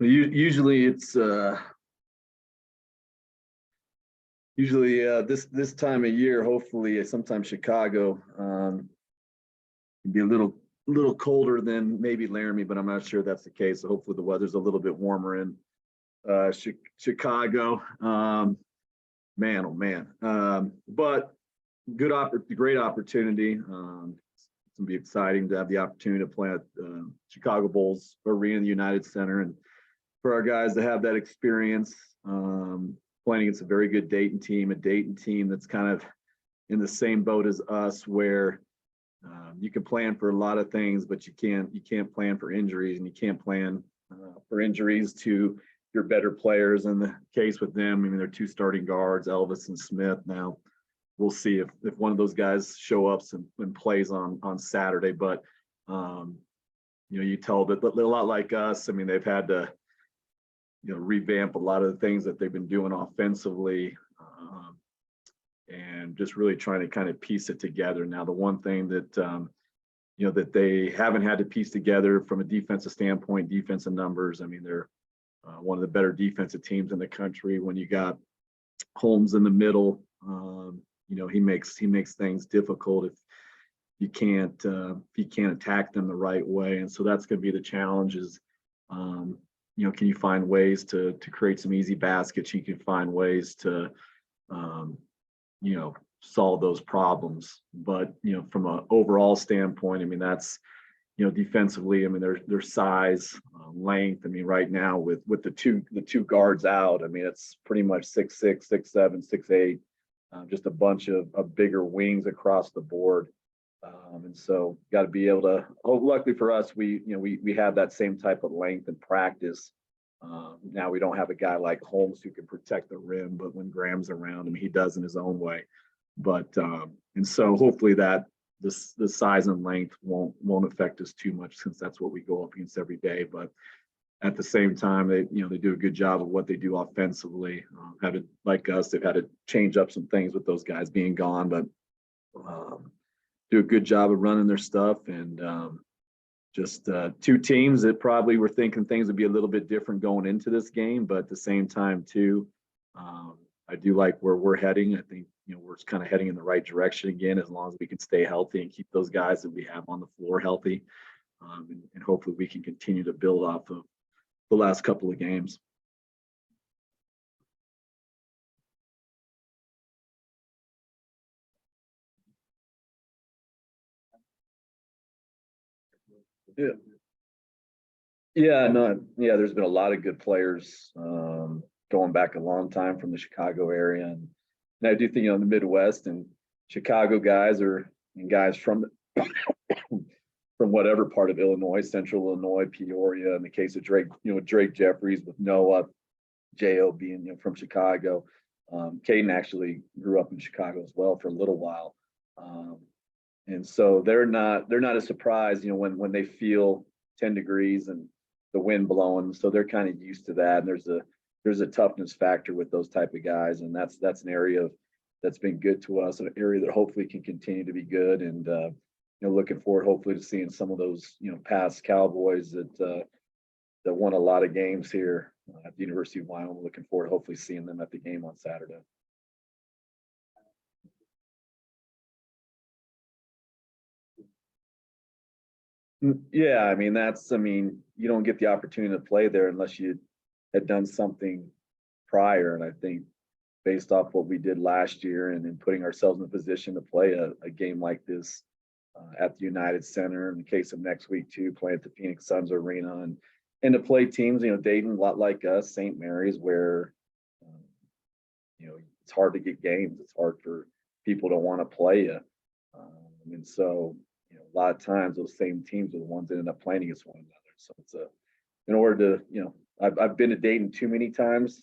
Usually it's this time of year. Hopefully, sometimes Chicago can be a little colder than maybe Laramie, but I'm not sure that's the case. So hopefully, the weather's a little bit warmer in Chicago. Man, oh man! But great opportunity. It's gonna be exciting to have the opportunity to play at Chicago Bulls Arena, the United Center, and for our guys to have that experience playing against a very good Dayton team that's kind of in the same boat as us, where you can plan for a lot of things, but you can't plan for injuries, and you can't plan for injuries to your better players. In the case with them, I mean, they're two starting guards, Elvis and Smith. Now we'll see if one of those guys show up and plays on Saturday. But you tell that a lot like us. I mean, they've had to revamp a lot of the things that they've been doing offensively, and just really trying to kind of piece it together. Now, the one thing that that they haven't had to piece together from a defensive standpoint, defensive numbers. I mean, they're one of the better defensive teams in the country. When you got Holmes in the middle, he makes things difficult if you can't attack them the right way. And so that's going to be the challenge. Is can you find ways to create some easy baskets? You can find ways to solve those problems. But from an overall standpoint, I mean, that's defensively, I mean, their size, length. I mean, right now with the two guards out, I mean, it's pretty much 6'6", 6'7", 6'8", just a bunch of bigger wings across the board. And so got to be able to. Luckily for us, we have that same type of length in practice. Now we don't have a guy like Holmes who can protect the rim, but when Graham's around him, he does in his own way. But and so hopefully that the size and length won't affect us too much, since that's what we go up against every day. But at the same time, they do a good job of what they do offensively. Like us, they've had to change up some things with those guys being gone, but do a good job of running their stuff. And just two teams that probably were thinking things would be a little bit different going into this game, but at the same time too, I do like where we're heading. I think we're kind of heading in the right direction again, as long as we can stay healthy and keep those guys that we have on the floor healthy, and hopefully we can continue to build off of the last couple of games. Yeah. Yeah, no, yeah, there's been a lot of good players going back a long time from the Chicago area. And I do think, the Midwest and Chicago guys and guys from whatever part of Illinois, Central Illinois, Peoria, in the case of Drake, Drake Jeffries, with Noah, J.O. being, from Chicago. Caden actually grew up in Chicago as well for a little while. And so they're not as surprised, when they feel 10 degrees and the wind blowing. So they're kind of used to that. And there's a toughness factor with those type of guys. And that's an area that's been good to us, an area that hopefully can continue to be good. And, looking forward, hopefully, to seeing some of those, past Cowboys that won a lot of games here at the University of Wyoming. Looking forward to hopefully seeing them at the game on Saturday. Yeah, I mean, you don't get the opportunity to play there unless you had done something prior. And I think based off what we did last year and in putting ourselves in a position to play a game like this at the United Center, in the case of next week too, playing at the Phoenix Suns Arena, and to play teams, Dayton, a lot like us, St. Mary's, where it's hard to get games. It's hard for people to want to play you. And so, a lot of times those same teams are the ones that end up playing against one another. So it's in order to, I've been to Dayton too many times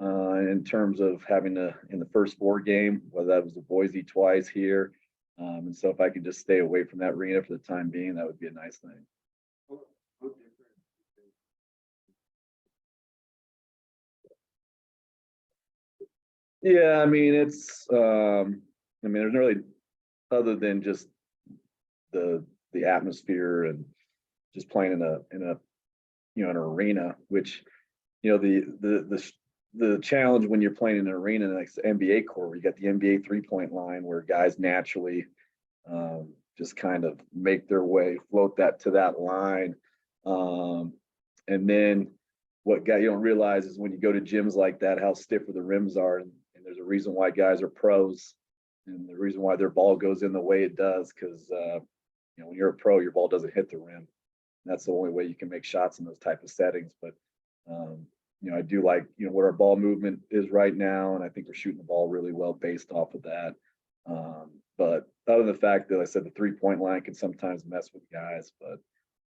in terms of having in the first 4 game, whether that was the Boise twice here. And so if I could just stay away from that arena for the time being, that would be a nice thing. Yeah, I mean, there's really, other than just the atmosphere and just playing in a an arena, which the challenge when you're playing in an arena like the NBA court, where you got the NBA 3-point line, where guys naturally just kind of make their way, float that to that line, and then what guy you don't realize is when you go to gyms like that, how stiffer the rims are, and there's a reason why guys are pros, and the reason why their ball goes in the way it does, because when you're a pro, your ball doesn't hit the rim. That's the only way you can make shots in those type of settings. But I do like what our ball movement is right now, and I think we're shooting the ball really well based off of that. But other than the fact that I said the 3-point line can sometimes mess with guys, but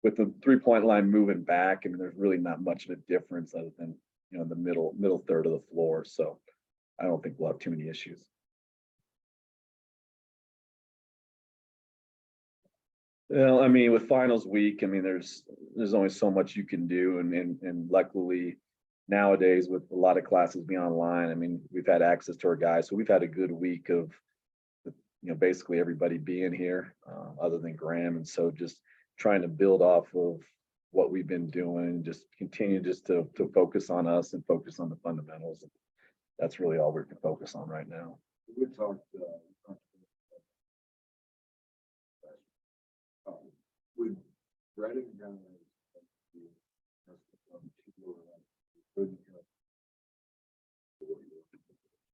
with the 3-point line moving back, I mean, there's really not much of a difference other than the middle third of the floor. So I don't think we'll have too many issues. Well, I mean, with finals week, I mean, there's only so much you can do, and luckily nowadays with a lot of classes being online, I mean, we've had access to our guys, so we've had a good week of basically everybody being here, other than Graham, and so just trying to build off of what we've been doing and just continue just to focus on us and focus on the fundamentals. That's really all we can focus on right now. We talked with Redding down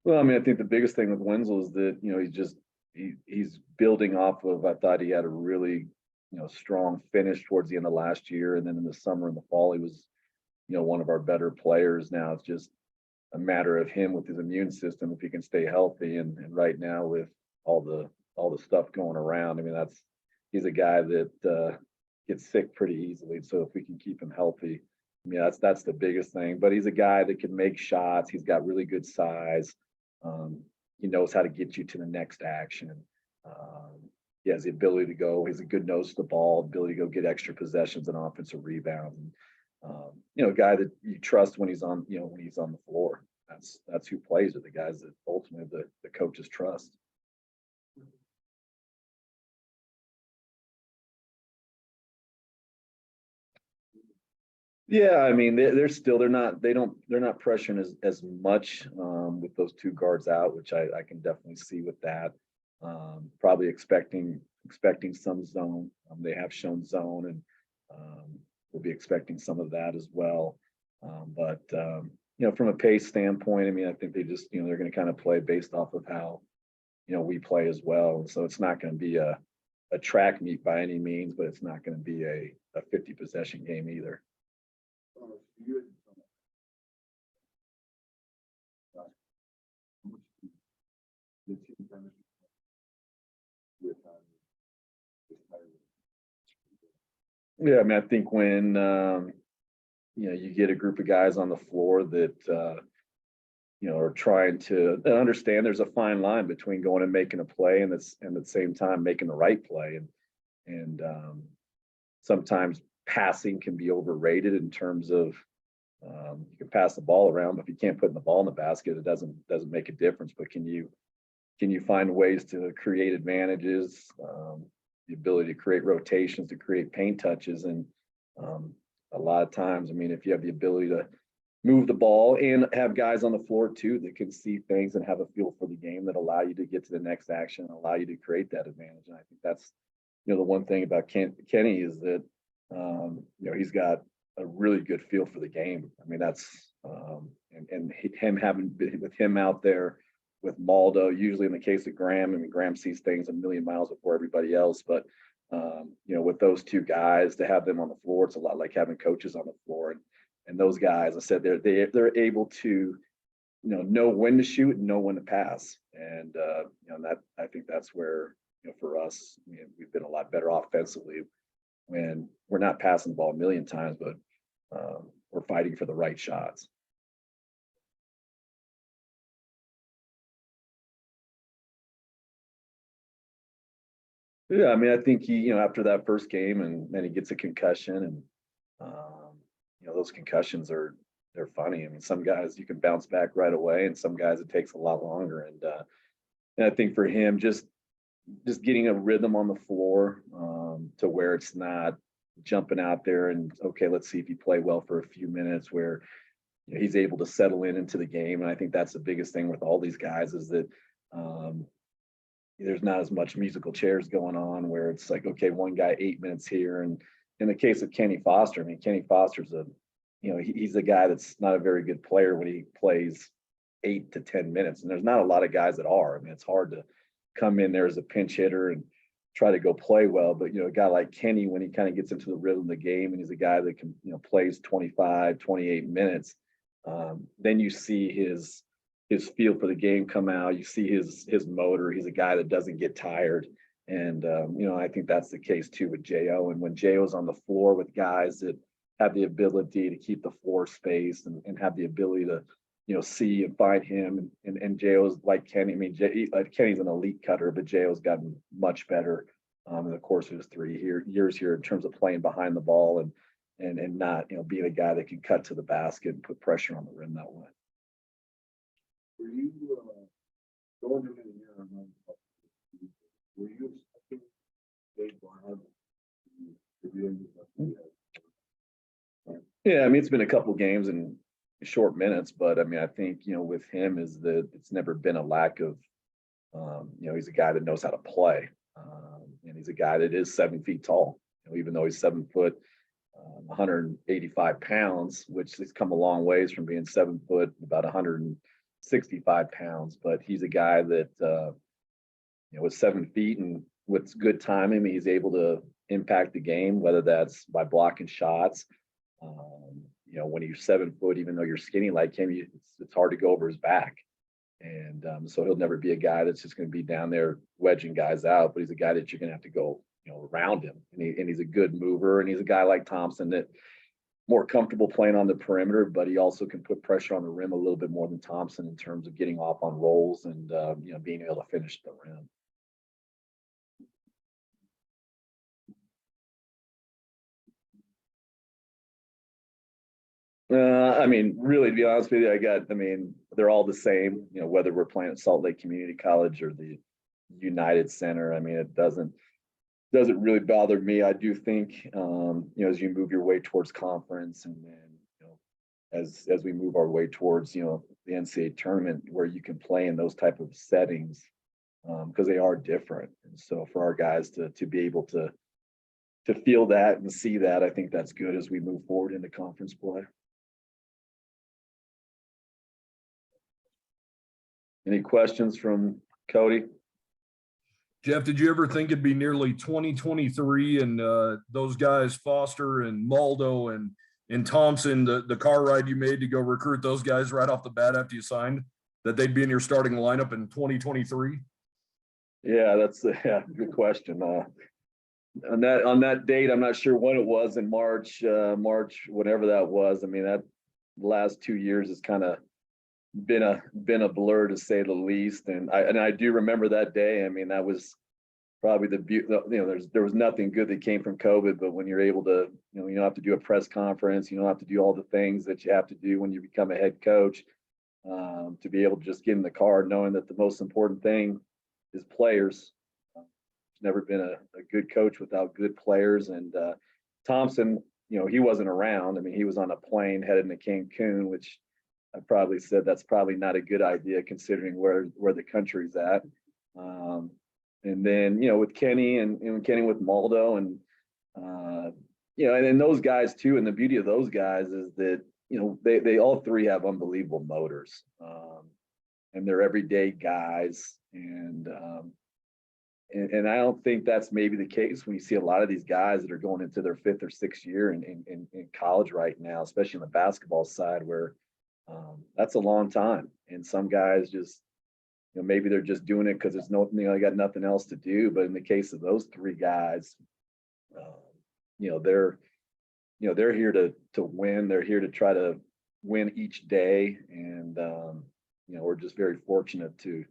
Well, I mean, I think the biggest thing with Wenzel is that he's building off of. I thought he had a really strong finish towards the end of last year, and then in the summer and the fall he was one of our better players. Now it's just a matter of him with his immune system, if he can stay healthy, and right now with all the stuff going around, I mean, he's a guy that gets sick pretty easily. So if we can keep him healthy, I mean, that's the biggest thing. But he's a guy that can make shots. He's got really good size. He knows how to get you to the next action. He has the ability to go. He's a good nose to the ball, ability to go get extra possessions and offensive rebounds. A guy that you trust when he's on the floor. That's who plays, are the guys that ultimately the coaches trust. Yeah, I mean, they're not pressuring as much with those two guards out, which I can definitely see with that. Probably expecting some zone. They have shown zone, and we'll be expecting some of that as well. But from a pace standpoint, I mean, I think they just they're going to kind of play based off of how we play as well. And so it's not going to be a track meet by any means, but it's not going to be a 50 possession game either. Yeah, I mean, I think when you get a group of guys on the floor that are trying to understand there's a fine line between going and making a play and at the same time making the right play, and sometimes passing can be overrated in terms of you can pass the ball around, but if you can't put the ball in the basket, it doesn't make a difference. But can you find ways to create advantages, the ability to create rotations, to create paint touches, and a lot of times, I mean, if you have the ability to move the ball and have guys on the floor too that can see things and have a feel for the game that allow you to get to the next action, allow you to create that advantage. And I think that's the one thing about Kenny is that he's got a really good feel for the game. I mean, that's and him having been with him out there with Maldo, usually in the case of Graham, I mean, Graham sees things a million miles before everybody else, but with those two guys, to have them on the floor, it's a lot like having coaches on the floor. And those guys, I said, they're able to know when to shoot and know when to pass. And that, I think that's where for us, we've been a lot better offensively when we're not passing the ball a million times, but we're fighting for the right shots. Yeah, I mean, I think he, after that first game, and then he gets a concussion, and those concussions they're funny. I mean, some guys you can bounce back right away, and some guys it takes a lot longer. And I think for him, just getting a rhythm on the floor to where it's not jumping out there and, okay, let's see if you play well for a few minutes, where he's able to settle into the game. And I think that's the biggest thing with all these guys, is that there's not as much musical chairs going on, where it's like, okay, one guy 8 minutes here. And in the case of Kenny Foster, I mean, Kenny Foster's he's a guy that's not a very good player when he plays 8 to 10 minutes. And there's not a lot of guys that are. I mean, it's hard to come in there as a pinch hitter and try to go play well. But, a guy like Kenny, when he kind of gets into the rhythm of the game, and he's a guy that can, plays 25, 28 minutes, then you see his feel for the game come out. You see his motor. He's a guy that doesn't get tired. And, I think that's the case too with J.O. And when J.O.'s on the floor with guys that have the ability to keep the floor space and have the ability to, see and find him. And J.O.'s like Kenny. I mean, Kenny's an elite cutter, but J.O.'s gotten much better in the course of his 3 years here in terms of playing behind the ball and not, being a guy that can cut to the basket and put pressure on the rim that way. Were you going into the year? Were you expecting Dave Barnhart to be able to? Yeah, I mean, it's been a couple games and short minutes, but I mean, I think, with him is that it's never been a lack of, he's a guy that knows how to play. And he's a guy that is 7 feet tall, even though he's 7 foot, 185 pounds, which has come a long ways from being 7 foot, about 165 pounds. But he's a guy that, with 7 feet and with good timing, he's able to impact the game, whether that's by blocking shots. When you're 7 foot, even though you're skinny like him, it's hard to go over his back. And so he'll never be a guy that's just going to be down there wedging guys out, but he's a guy that you're going to have to go, around him. And he's a good mover. And he's a guy like Thompson that more comfortable playing on the perimeter, but he also can put pressure on the rim a little bit more than Thompson in terms of getting off on rolls and, being able to finish the rim. I mean, really, to be honest with you, they're all the same, whether we're playing at Salt Lake Community College or the United Center. I mean, it doesn't really bother me. I do think, as you move your way towards conference and then, as we move our way towards, the NCAA tournament, where you can play in those type of settings, because they are different. And so for our guys to be able to feel that and see that, I think that's good as we move forward into conference play. Any questions from Cody? Jeff, did you ever think it'd be nearly 2023 and those guys, Foster and Maldo and Thompson, the car ride you made to go recruit those guys right off the bat after you signed, that they'd be in your starting lineup in 2023? Yeah, that's a good question. On that date, I'm not sure when it was, in March, whatever that was. I mean, that last 2 years has kind of been a blur, to say the least. And I do remember that day. I mean, that was probably there was nothing good that came from COVID, but when you're able to, you don't have to do a press conference, you don't have to do all the things that you have to do when you become a head coach, to be able to just get in the car knowing that the most important thing is players. There's never been a good coach without good players. And Thompson, he wasn't around. I mean, he was on a plane headed to Cancun, which I probably said that's probably not a good idea considering where the country's at. And then, with Kenny and Kenny with Maldo and, and then those guys too. And the beauty of those guys is that, they all three have unbelievable motors, and they're everyday guys. And I don't think that's maybe the case when you see a lot of these guys that are going into their 5th or 6th year in college right now, especially on the basketball side, where that's a long time. And some guys just, maybe they're just doing it because there's they got nothing else to do. But in the case of those 3 guys, they're here to win. They're here to try to win each day. And, we're just very fortunate to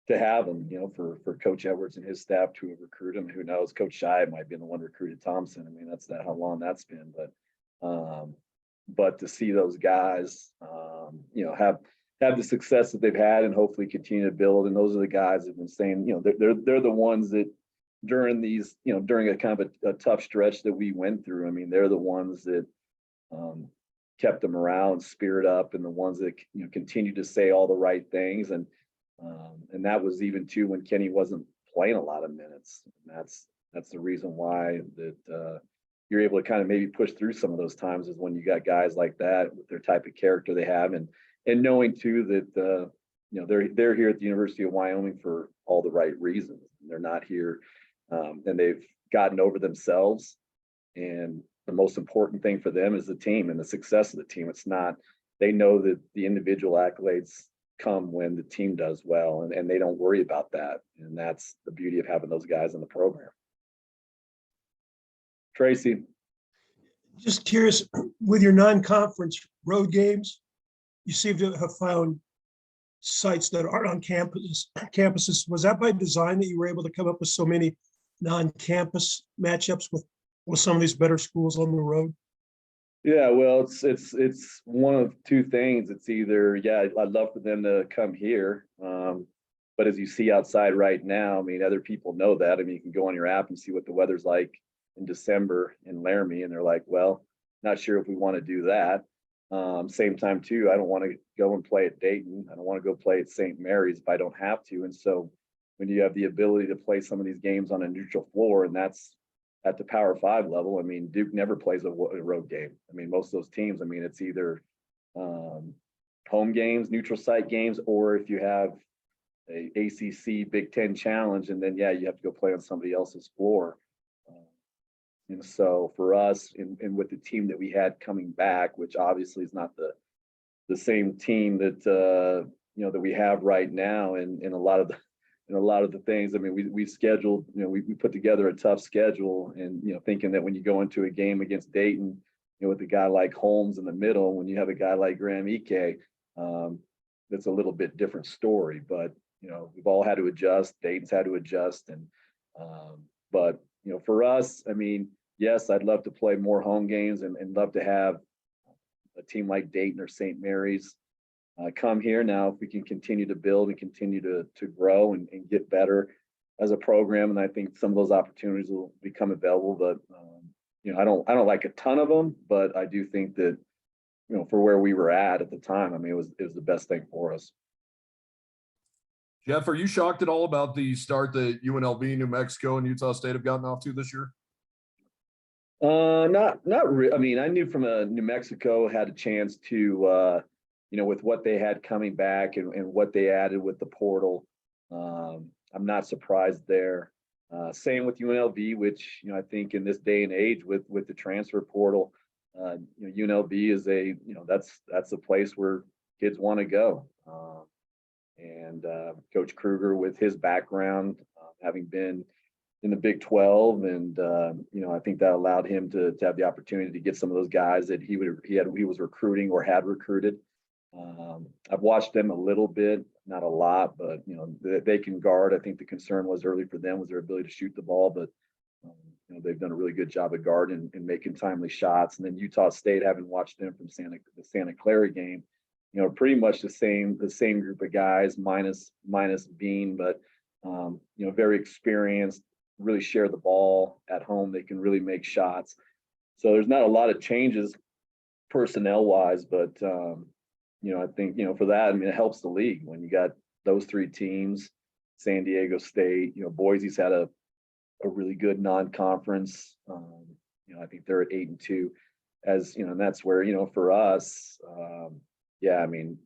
have them, for Coach Edwards and his staff to have recruited him. Who knows? Coach Shive might be the one recruited Thompson. I mean, that's how long that's been. But to see those guys, have the success that they've had and hopefully continue to build. And those are the guys that have been saying, they're the ones that, during these, during a kind of a tough stretch that we went through, I mean, they're the ones that kept the morale and spirit up, and the ones that continue to say all the right things, and that was even too when Kenny wasn't playing a lot of minutes. And that's the reason why that you're able to kind of maybe push through some of those times, is when you got guys like that with their type of character they have, and knowing too that they're here at the University of Wyoming for all the right reasons. They're not here, and they've gotten over themselves. And the most important thing for them is the team and the success of the team. It's not, they know that the individual accolades come when the team does well, and they don't worry about that. And that's the beauty of having those guys in the program. Tracy. Just curious, with your non-conference road games, you seem to have found sites that aren't on campuses. Was that by design that you were able to come up with so many non-campus matchups with some of these better schools on the road? Yeah, well, it's one of two things. It's either, yeah, I'd love for them to come here, but as you see outside right now, I mean, other people know that. I mean, you can go on your app and see what the weather's like in December in Laramie, and they're like, well, not sure if we want to do that. Same time too, I don't want to go and play at Dayton. I don't want to go play at St. Mary's if I don't have to. And so when you have the ability to play some of these games on a neutral floor, and that's at the Power 5 level, I mean, Duke never plays a road game. I mean, most of those teams, I mean, it's either home games, neutral site games, or if you have a ACC Big Ten challenge, and then, yeah, you have to go play on somebody else's floor. And so for us, and with the team that we had coming back, which obviously is not the same team that that we have right now, and a lot of the things. I mean, we scheduled, we put together a tough schedule, and thinking that when you go into a game against Dayton, with a guy like Holmes in the middle, when you have a guy like Graham Ike, that's a little bit different story. But we've all had to adjust. Dayton's had to adjust, and but for us, I mean, yes, I'd love to play more home games, and love to have a team like Dayton or St. Mary's come here. Now, if we can continue to build and continue to grow and get better as a program, and I think some of those opportunities will become available. But I don't like a ton of them, but I do think that for where we were at the time, I mean, it was the best thing for us. Jeff, are you shocked at all about the start that UNLV, New Mexico, and Utah State have gotten off to this year? Not really. I mean, I knew from New Mexico had a chance to, with what they had coming back and what they added with the portal. I'm not surprised there. Same with UNLV, which, I think in this day and age with the transfer portal, UNLV is that's a place where kids want to go. And Coach Kruger, with his background, having been in the Big 12, and I think that allowed him to have the opportunity to get some of those guys that he was recruiting or had recruited. I've watched them a little bit, not a lot, but they can guard. I think the concern was early for them was their ability to shoot the ball, but they've done a really good job of guarding and making timely shots. And then Utah State, having watched them from the Santa Clara game, pretty much the same group of guys, minus Bean, but very experienced, really share the ball at home. They can really make shots. So there's not a lot of changes personnel wise, but I think for that, I mean, it helps the league when you got those three teams. San Diego State, Boise's had a really good non-conference. I think they're at 8-2, and that's where for us, I mean,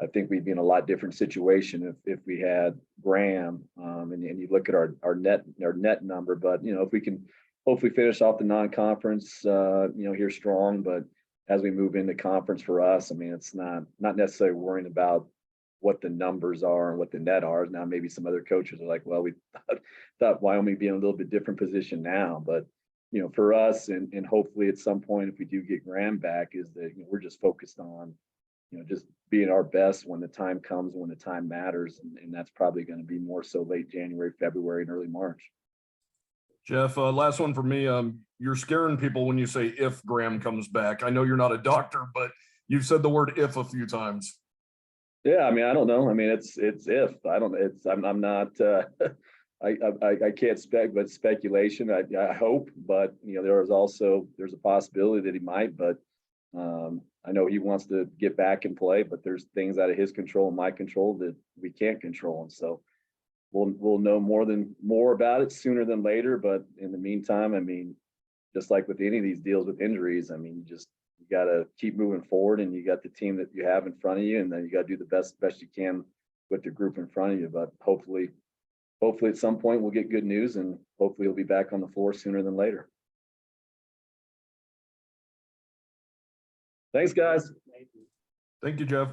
I think we'd be in a lot different situation if we had Graham, and you look at our net number. But if we can hopefully finish off the non-conference here strong, but as we move into conference for us, I mean, it's not necessarily worrying about what the numbers are and what the net are. Now maybe some other coaches are like, well, we thought Wyoming be in a little bit different position now, but for us, and hopefully at some point if we do get Graham back, is that we're just focused on just being our best when the time comes, when the time matters. And that's probably going to be more so late January, February, and early March. Jeff, last one for me. You're scaring people when you say if Graham comes back. I know you're not a doctor, but you've said the word if a few times. Yeah, I mean, I don't know. I mean, it's if. I'm not I can't but speculation. I hope, but there's a possibility that he might, but I know he wants to get back and play, but there's things out of his control and my control that we can't control. And so we'll know more about it sooner than later. But in the meantime, I mean, just like with any of these deals with injuries, I mean, you got to keep moving forward, and you got the team that you have in front of you, and then you got to do the best you can with the group in front of you. But hopefully at some point we'll get good news, and hopefully he'll be back on the floor sooner than later. Thanks, guys. Thank you, Jeff.